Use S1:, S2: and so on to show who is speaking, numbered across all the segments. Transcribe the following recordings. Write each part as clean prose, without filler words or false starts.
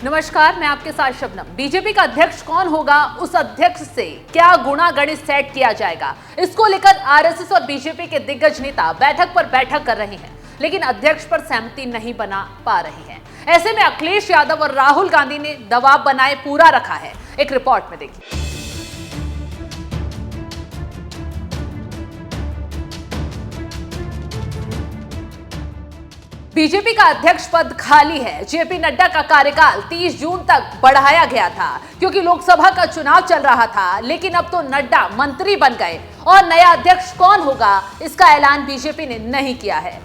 S1: नमस्कार, मैं आपके साथ शबनम। बीजेपी का अध्यक्ष कौन होगा, उस अध्यक्ष से क्या गुणा गणित सेट किया जाएगा, इसको लेकर आरएसएस और बीजेपी के दिग्गज नेता बैठक पर बैठक कर रहे हैं, लेकिन अध्यक्ष पर सहमति नहीं बना पा रहे हैं। ऐसे में अखिलेश यादव और राहुल गांधी ने दबाव बनाए पूरा रखा है। एक रिपोर्ट में देखिए। बीजेपी का अध्यक्ष पद खाली है। जेपी नड्डा का कार्यकाल 30 जून तक बढ़ाया गया था क्योंकि लोकसभा का चुनाव चल रहा था, लेकिन अब तो नड्डा मंत्री बन गए और नया अध्यक्ष कौन होगा इसका ऐलान बीजेपी ने नहीं किया है।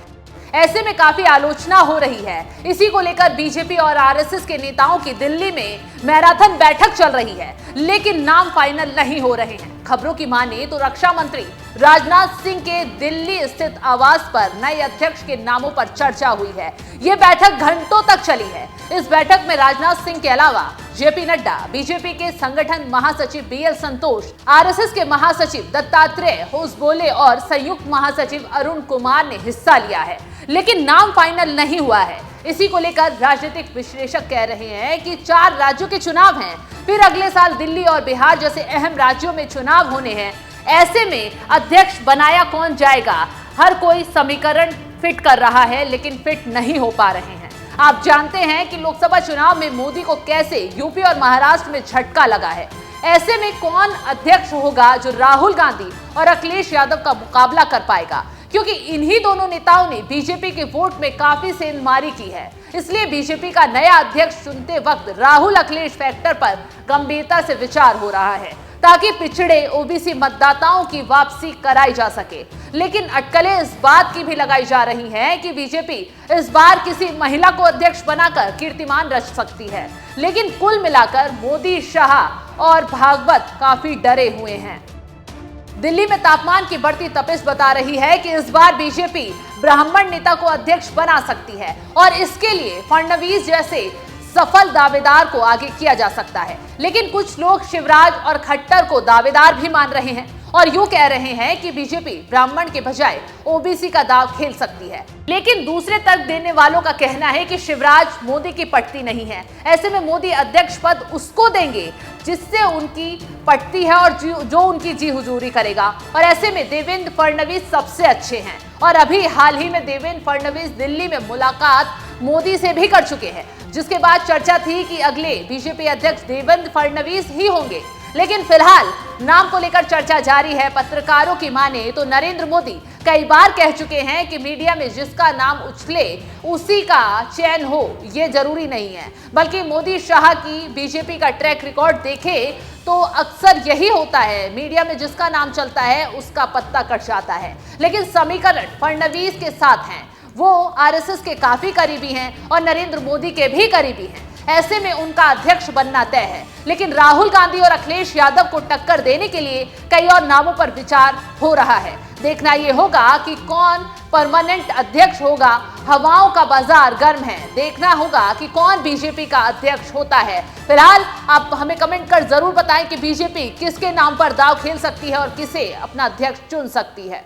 S1: ऐसे में काफी आलोचना हो रही है। इसी को लेकर बीजेपी और आरएसएस के नेताओं की दिल्ली में मैराथन बैठक चल रही है, लेकिन नाम फाइनल नहीं हो रहे हैं। खबरों की माने तो रक्षा मंत्री राजनाथ सिंह के दिल्ली स्थित आवास पर नए अध्यक्ष के नामों पर चर्चा हुई है। यह बैठक घंटों तक चली है। इस बैठक में राजनाथ सिंह के अलावा जेपी नड्डा, बीजेपी के संगठन महासचिव बीएल संतोष, आरएसएस के महासचिव दत्तात्रेय होसबोले और संयुक्त महासचिव अरुण कुमार ने हिस्सा लिया है, लेकिन नाम फाइनल नहीं हुआ है। इसी को लेकर राजनीतिक विश्लेषक कह रहे हैं कि 4 राज्यों के चुनाव हैं, फिर अगले साल दिल्ली और बिहार जैसे अहम राज्यों में चुनाव होने हैं। ऐसे में अध्यक्ष बनाया कौन जाएगा, हर कोई समीकरण फिट कर रहा है, लेकिन फिट नहीं हो पा रहे हैं। आप जानते हैं कि लोकसभा चुनाव में मोदी को कैसे यूपी और महाराष्ट्र में झटका लगा है। ऐसे में कौन अध्यक्ष होगा जो राहुल गांधी और अखिलेश यादव का मुकाबला कर पाएगा, क्योंकि इन्हीं दोनों नेताओं ने बीजेपी के वोट में काफी सेंधमारी की है। इसलिए बीजेपी का नया अध्यक्ष चुनते वक्त राहुल अखिलेश फैक्टर पर गंभीरता से विचार हो रहा है, ताकि पिछड़े ओबीसी मतदाताओं की वापसी कराई जा सके। लेकिन अटकलें इस बात की भी लगाई जा रही हैं कि बीजेपी इस बार किसी महिला को अध्यक्ष बनाकर कीर्तिमान रच सकती है। लेकिन कुल मिलाकर मोदी, शाह और भागवत काफी डरे हुए हैं। दिल्ली में तापमान की बढ़ती तपिश बता रही है कि इस बार बीजेपी ब्राह्मण नेता को अध्यक्ष बना सकती है और इसके लिए फडणवीस जैसे सफल दावेदार को आगे किया जा सकता है। लेकिन कुछ लोग शिवराज और खट्टर को दावेदार भी मान रहे हैं और यूं कह रहे हैं कि बीजेपी ब्राह्मण के बजाय ओबीसी का दाव खेल सकती है। लेकिन दूसरे तर्क देने वालों का कहना है कि शिवराज मोदी की पटती नहीं है। ऐसे में मोदी अध्यक्ष पद उसको देंगे जिससे उनकी पटती है और जो उनकी जी हुजूरी करेगा। और ऐसे में देवेंद्र फडणवीस सबसे अच्छे हैं और अभी हाल ही में देवेंद्र फडणवीस दिल्ली में मुलाकात मोदी से भी कर चुके हैं, जिसके बाद चर्चा थी कि अगले बीजेपी अध्यक्ष देवेंद्र फडणवीस ही होंगे। लेकिन फिलहाल नाम को लेकर चर्चा जारी है। पत्रकारों की माने तो नरेंद्र मोदी कई बार कह चुके हैं कि मीडिया में जिसका नाम उछले उसी का चयन हो, ये जरूरी नहीं है। बल्कि मोदी शाह की बीजेपी का ट्रैक रिकॉर्ड देखे तो अक्सर यही होता है, मीडिया में जिसका नाम चलता है उसका पत्ता कट जाता है। लेकिन समीकरण फडणवीस के साथ हैं, वो आरएसएस के काफी करीबी हैं और नरेंद्र मोदी के भी करीबी हैं। ऐसे में उनका अध्यक्ष बनना तय है। लेकिन राहुल गांधी और अखिलेश यादव को टक्कर देने के लिए कई और नामों पर विचार हो रहा है। देखना यह होगा कि कौन परमानेंट अध्यक्ष होगा। हवाओं का बाजार गर्म है, देखना होगा कि कौन बीजेपी का अध्यक्ष होता है। फिलहाल आप हमें कमेंट कर जरूर बताएं कि बीजेपी किसके नाम पर दांव खेल सकती है और किसे अपना अध्यक्ष चुन सकती है।